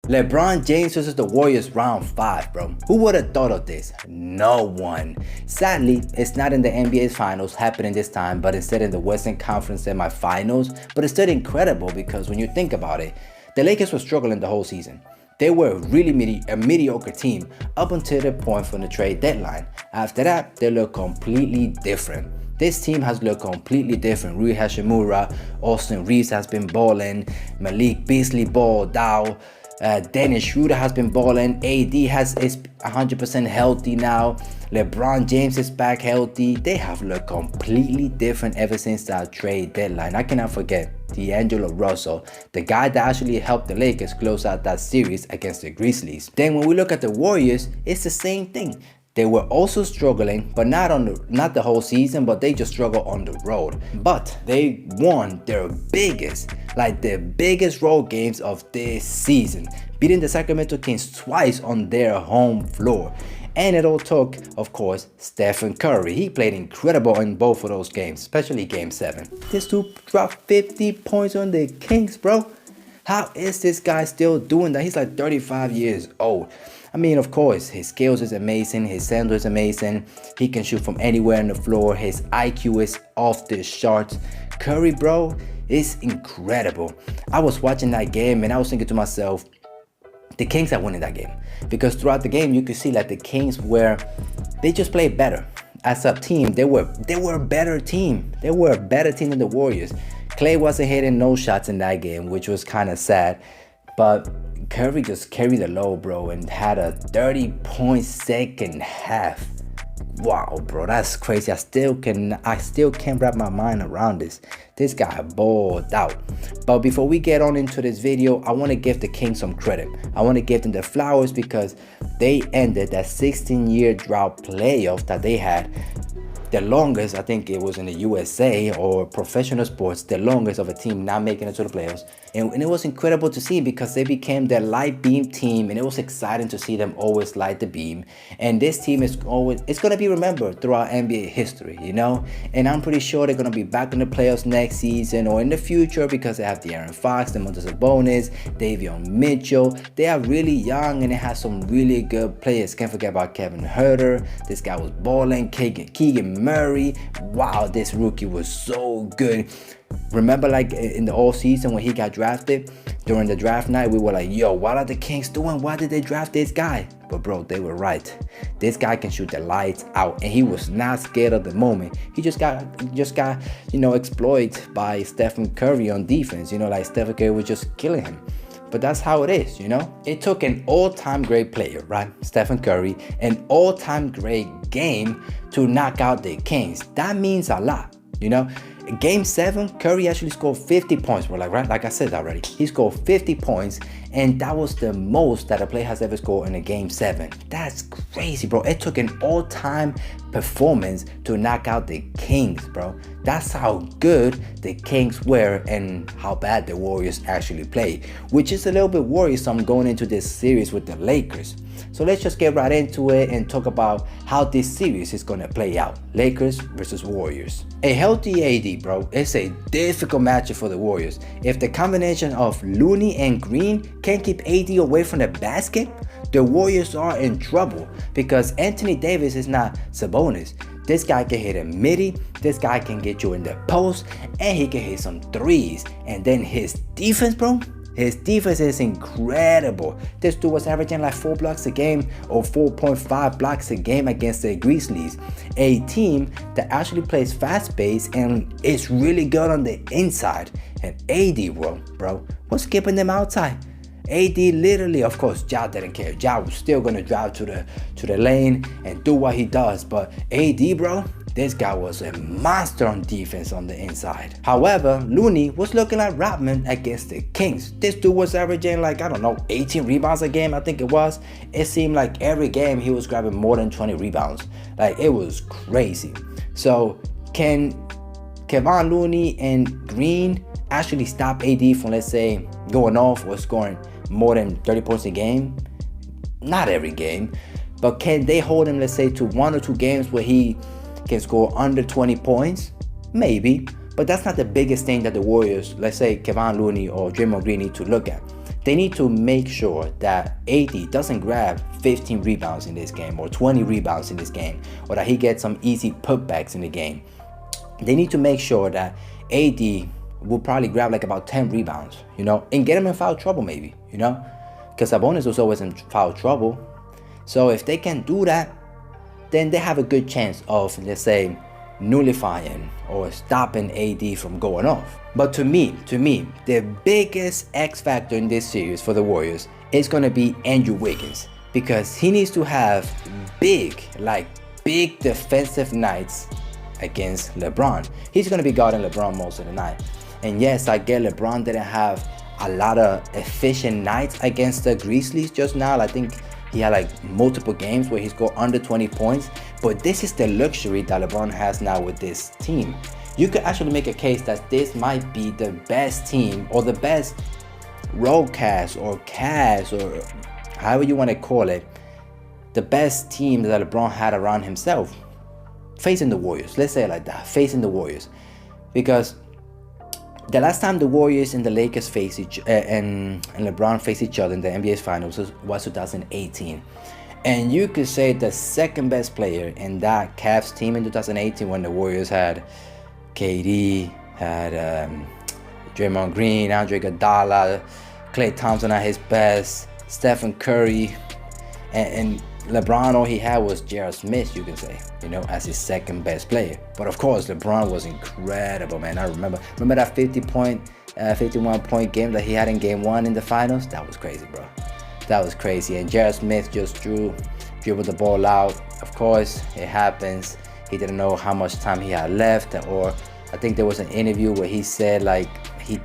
LeBron James versus the Warriors round 5, bro. Who would have thought of this? No one. Sadly, it's not in the NBA's finals happening this time, but instead in the Western Conference semifinals. But it's still incredible because when you think about it, the Lakers were struggling the whole season. They were really a mediocre team up until the point from the trade deadline. After that, they look completely different. This team has looked completely different. Rui Hashimura, Austin Reeves has been balling, Malik Beasley balled out, Dennis Schroeder has been balling, AD is 100% healthy now, LeBron James is back healthy. They have looked completely different ever since that trade deadline. I cannot forget D'Angelo Russell, the guy that actually helped the Lakers close out that series against the Grizzlies. Then when we look at the Warriors, it's the same thing. They were also struggling, but not the whole season, but they just struggled on the road. But they won their biggest road games of this season, beating the Sacramento Kings twice on their home floor. And it all took, of course, Steph Curry. He played incredible in both of those games, especially Game 7. This dude dropped 50 points on the Kings, bro. How is this guy still doing that? He's like 35 years old. I mean, of course, his skills is amazing, his handle is amazing, he can shoot from anywhere on the floor, his IQ is off the charts. Curry, bro, is incredible. I was watching that game and I was thinking to myself, the Kings are winning that game. Because throughout the game, you could see that the Kings they just played better. As a team, they were a better team. They were a better team than the Warriors. Clay wasn't hitting no shots in that game, which was kind of sad. But Curry just carried the load, bro, and had a 30-point second half. Wow, bro, that's crazy. I still can't wrap my mind around this. This guy balled out. But before we get on into this video, I want to give the Kings some credit. I want to give them the flowers because they ended that 16-year drought playoff that they had. The longest, I think it was in the USA or professional sports, the longest of a team not making it to the playoffs. And it was incredible to see because they became their light beam team, and it was exciting to see them always light the beam. And this team it's going to be remembered throughout NBA history, you know? And I'm pretty sure they're going to be back in the playoffs next season or in the future because they have De'Aaron Fox, Domantas Sabonis, Davion Mitchell. They are really young and they have some really good players. Can't forget about Kevin Huerter. This guy was balling. Keegan Murray. Wow, this rookie was so good. Remember, like in the all season when he got drafted, during the draft night, we were like, yo, what are the Kings doing? Why did they draft this guy? But bro, they were right. This guy can shoot the lights out, and he was not scared of the moment. He just got exploited by Stephen Curry on defense. Like Stephen Curry was just killing him. But that's how it is, It took an all-time great player, right? Stephen Curry, an all-time great game to knock out the Kings. That means a lot, Game 7, Curry actually scored 50 points, bro. Like I said already, he scored 50 points, and that was the most that a player has ever scored in a Game 7. That's crazy, bro. It took an all-time performance to knock out the Kings, bro. That's how good the Kings were and how bad the Warriors actually played, which is a little bit worrisome going into this series with the Lakers. So let's just get right into it and talk about how this series is going to play out. Lakers versus Warriors. A healthy AD, bro, is a difficult matchup for the Warriors. If the combination of Looney and Green can't keep AD away from the basket, the Warriors are in trouble because Anthony Davis is not Sabonis. This guy can hit a midi, this guy can get you in the post, and he can hit some threes. And then his defense, bro, his defense is incredible. This dude was averaging like 4 blocks a game or 4.5 blocks a game against the Grizzlies, a team that actually plays fast pace and is really good on the inside. And AD, bro, was keeping them outside. AD literally, of course, Ja didn't care. Ja was still gonna drive to the lane and do what he does. But AD, bro, this guy was a monster on defense on the inside. However, Looney was looking like Rodman against the Kings. This dude was averaging like, 18 rebounds a game, I think it was. It seemed like every game he was grabbing more than 20 rebounds. Like, it was crazy. So, can Kevon Looney and Green actually stop AD from, let's say, going off or scoring more than 30 points a game? Not every game. But can they hold him, let's say, to 1 or 2 games where he can score under 20 points? Maybe. But that's not the biggest thing that the Warriors, let's say Kevon Looney or Draymond Green, need to look at. they need to make sure that AD doesn't grab 15 rebounds in this game or 20 rebounds in this game, or that he gets some easy putbacks in the game. They need to make sure that AD will probably grab like about 10 rebounds, you know, and get him in foul trouble maybe, you know, because Sabonis was always in foul trouble. So if they can do that, then they have a good chance of, let's say, nullifying or stopping AD from going off. But to me, the biggest X factor in this series for the Warriors is going to be Andrew Wiggins, because he needs to have big defensive nights against LeBron. He's going to be guarding LeBron most of the night. And yes, I get LeBron didn't have a lot of efficient nights against the Grizzlies just now. I think he had like multiple games where he scored under 20 points. But this is the luxury that LeBron has now with this team. You could actually make a case that this might be the best team, or the best road cast or cast, or however you want to call it, the best team that LeBron had around himself facing the Warriors. Let's say it like that, facing the Warriors. Because the last time the Warriors and the Lakers faced and LeBron faced each other in the NBA's finals was 2018. And you could say the second best player in that Cavs team in 2018, when the Warriors had KD, had Draymond Green, Andre Iguodala, Klay Thompson at his best, Stephen Curry, and LeBron, all he had was J.R. Smith, you can say, you know, as his second best player. But of course, LeBron was incredible, man. I remember that 51 point game that he had in game 1 in the finals. That was crazy, bro. That was crazy. And J.R. Smith just dribbled the ball out. Of course, it happens. He didn't know how much time he had left, or I think there was an interview where he said like he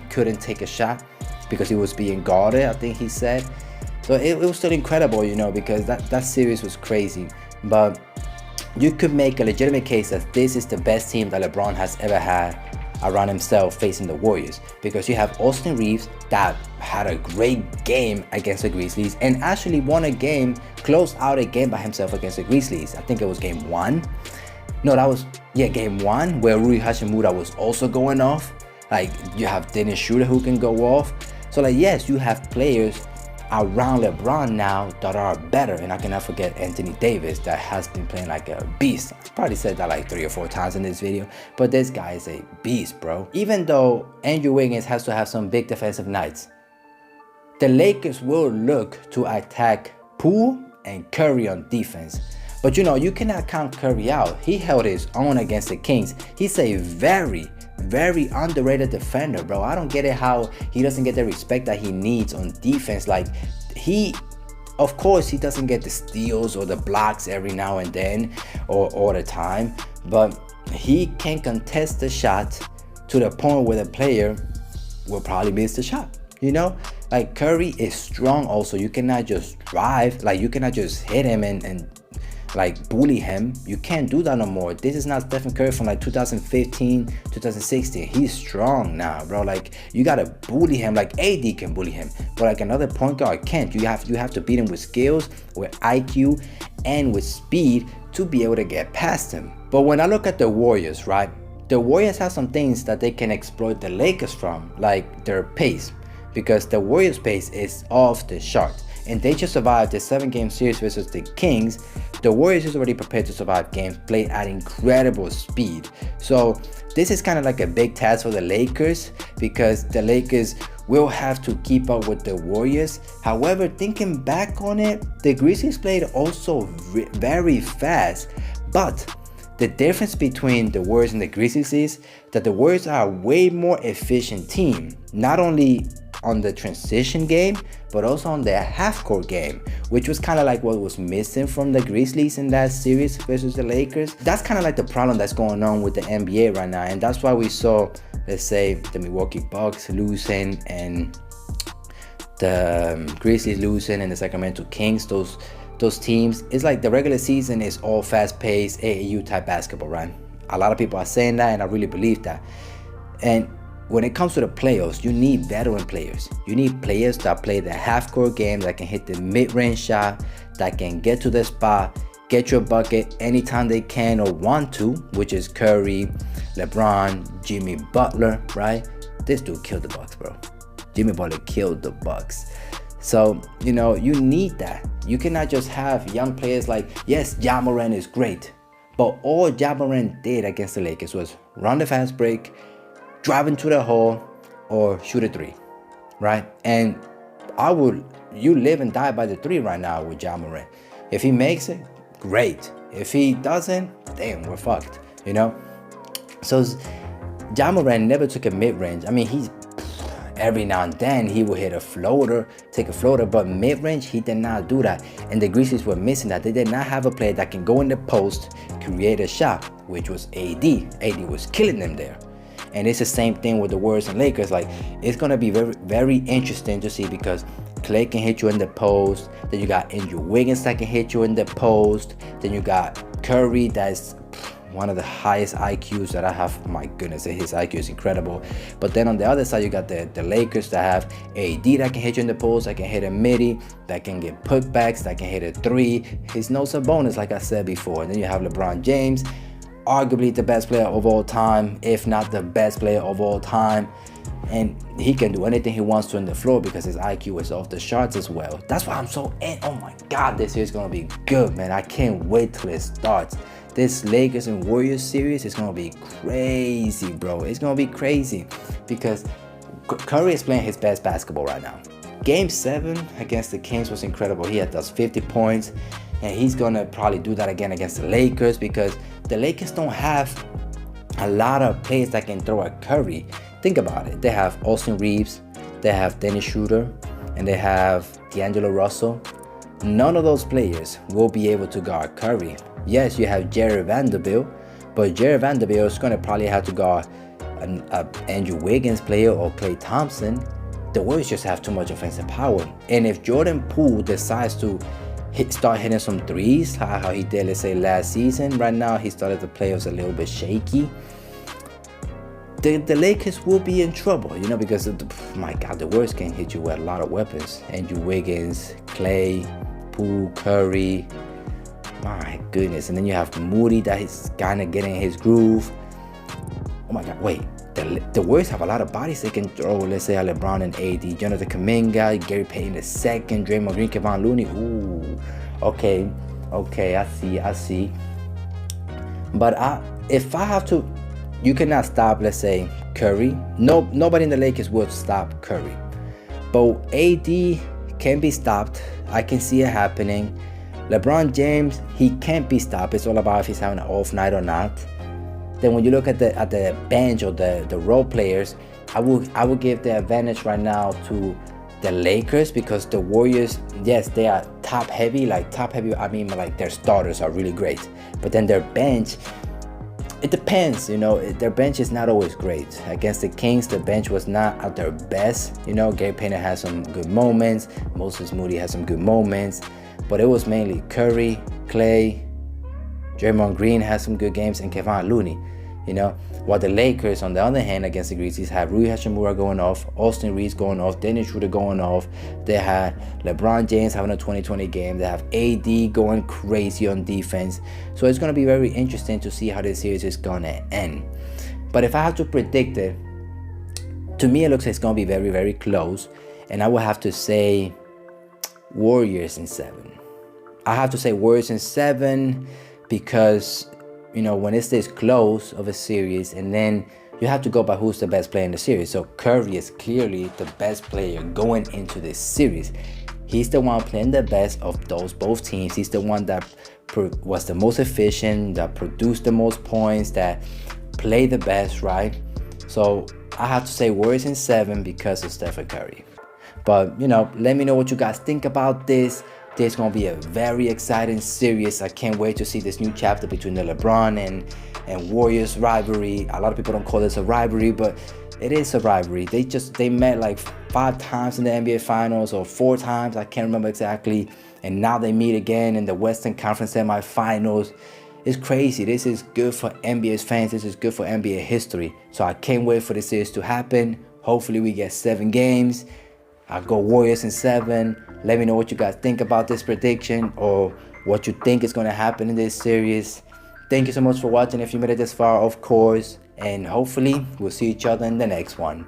couldn't take a shot because he was being guarded, I think he said. So it was still incredible, you know, because that series was crazy. But you could make a legitimate case that this is the best team that LeBron has ever had around himself facing the Warriors, because you have Austin Reeves that had a great game against the Grizzlies and actually won a game, closed out a game by himself against the Grizzlies. I think it was game 1. No, that was, yeah, game 1, where Rui Hachimura was also going off. Like, you have Dennis Schroeder who can go off. So like, yes, you have players around LeBron now that are better, and I cannot forget Anthony Davis that has been playing like a beast. I probably said that like 3 or 4 times in this video, but this guy is a beast, bro. Even though Andrew Wiggins has to have some big defensive nights, the Lakers will look to attack Poole and Curry on defense. But you know, you cannot count Curry out. He held his own against the Kings. He's a very underrated defender, bro. I don't get it how he doesn't get the respect that he needs on defense. Like, of course he doesn't get the steals or the blocks every now and then or all the time, but he can contest the shot to the point where the player will probably miss the shot, you know. Like, Curry is strong also. You cannot just drive, like you cannot just hit him and like bully him. You can't do that no more. This is not Stephen Curry from like 2015, 2016. He's strong now, bro. Like, you gotta bully him. Like, AD can bully him, but like another point guard can't. You have to beat him with skills, with IQ, and with speed to be able to get past him. But when I look at the Warriors, right, the Warriors have some things that they can exploit the Lakers from, like their pace, because the Warriors' pace is off the chart. And they just survived the 7-game series versus the Kings. The Warriors is already prepared to survive games played at incredible speed. So this is kind of like a big task for the Lakers, because the Lakers will have to keep up with the Warriors. However, thinking back on it, the Grizzlies played also very fast. But the difference between the Warriors and the Grizzlies is that the Warriors are a way more efficient team, not only on the transition game, but also on the half-court game, which was kind of like what was missing from the Grizzlies in that series versus the Lakers. That's kind of like the problem that's going on with the NBA right now, and that's why we saw, let's say, the Milwaukee Bucks losing and the Grizzlies losing and the Sacramento Kings. Those teams, it's like the regular season is all fast-paced AAU type basketball, right? A lot of people are saying that, and I really believe that. And when it comes to the playoffs, you need veteran players. You need players that play the half-court game, that can hit the mid-range shot, that can get to the spot, get your bucket anytime they can or want to, which is Curry, LeBron, Jimmy Butler, right? This dude killed the Bucks, bro. Jimmy Butler killed the Bucks. So, you know, you need that. You cannot just have young players like, yes, Ja Morant is great, but all Ja Morant did against the Lakers was run the fast break, drive into the hole, or shoot a three, right? And you live and die by the three right now with Ja Morant. If he makes it, great. If he doesn't, damn, we're fucked, you know? So Ja Morant never took a mid-range. I mean, every now and then he would hit a floater, take a floater, but mid-range, he did not do that. And the Grizzlies were missing that. They did not have a player that can go in the post, create a shot, which was AD. AD was killing them there. And it's the same thing with the Warriors and Lakers. Like, it's going to be very, very interesting to see because Clay can hit you in the post. Then you got Andrew Wiggins that can hit you in the post. Then you got Curry, that's one of the highest IQs that I have. My goodness, his IQ is incredible. But then on the other side, you got the Lakers that have AD that can hit you in the post, that can hit a midi, that can get putbacks, that can hit a three. He's no Sabonis, like I said before. And then you have LeBron James, arguably the best player of all time, if not the best player of all time. And he can do anything he wants to on the floor because his IQ is off the charts as well. That's why I'm so oh my God, this year's gonna be good, man. I can't wait till it starts. This Lakers and Warriors series is gonna be crazy, bro. It's gonna be crazy because Curry is playing his best basketball right now. Game 7 against the Kings was incredible. He had those 50 points, and he's gonna probably do that again against the Lakers because the Lakers don't have a lot of players that can throw at Curry. Think about it. They have Austin Reeves, they have Dennis Schroeder, and they have D'Angelo Russell. None of those players will be able to guard Curry. Yes, you have Jerry Vanderbilt, but Jerry Vanderbilt is going to probably have to guard an Andrew Wiggins player or Klay Thompson. The Warriors just have too much offensive power. And if Jordan Poole decides to start hitting some threes, how he did, let's say, last season, right now he started the playoffs a little bit shaky. The Lakers will be in trouble, you know, because my God, the Warriors can hit you with a lot of weapons. Andrew Wiggins, Klay, Poole, Curry. My goodness. And then you have Moody that is kind of getting his groove. Oh my God, wait. The Warriors have a lot of bodies they can throw. Let's say LeBron and AD, Jonathan Kuminga, Gary Payton II, Draymond Green, Kevon Looney. Ooh, okay, I see. But if I have to, you cannot stop, let's say, Curry. Nobody in the Lakers would stop Curry. But AD can be stopped. I can see it happening. LeBron James, he can't be stopped. It's all about if he's having an off night or not. Then when you look at the bench or the role players, I would give the advantage right now to the Lakers because the Warriors, yes, they are top heavy. Like top heavy, I mean like their starters are really great. But then their bench, it depends, you know, their bench is not always great. Against the Kings, the bench was not at their best. You know, Gary Payton has some good moments. Moses Moody has some good moments. But it was mainly Curry, Klay, Draymond Green has some good games, and Kevon Looney, you know. While the Lakers, on the other hand, against the Grizzlies, have Rui Hachimura going off, Austin Reeves going off, Dennis Schroeder going off. They had LeBron James having a 2020 game. They have AD going crazy on defense. So it's going to be very interesting to see how this series is going to end. But if I have to predict it, to me it looks like it's going to be very, very close. And I would have to say Warriors in 7. I have to say Warriors in 7 because, you know, when it's this close of a series, and then you have to go by who's the best player in the series. So Curry is clearly the best player going into this series. He's the one playing the best of both teams. He's the one that was the most efficient, that produced the most points, that played the best, right? So I have to say Warriors in 7 because of Steph and Curry. But, you know, let me know what you guys think about this. There's going to be a very exciting series. I can't wait to see this new chapter between the LeBron and Warriors rivalry. A lot of people don't call this a rivalry, but it is a rivalry. They met like 5 times in the NBA Finals or 4 times. I can't remember exactly. And now they meet again in the Western Conference semifinals. It's crazy. This is good for NBA fans. This is good for NBA history. So I can't wait for this series to happen. Hopefully we get 7 games. I'll go Warriors in 7. Let me know what you guys think about this prediction or what you think is going to happen in this series. Thank you so much for watching if you made it this far, of course. And hopefully we'll see each other in the next one.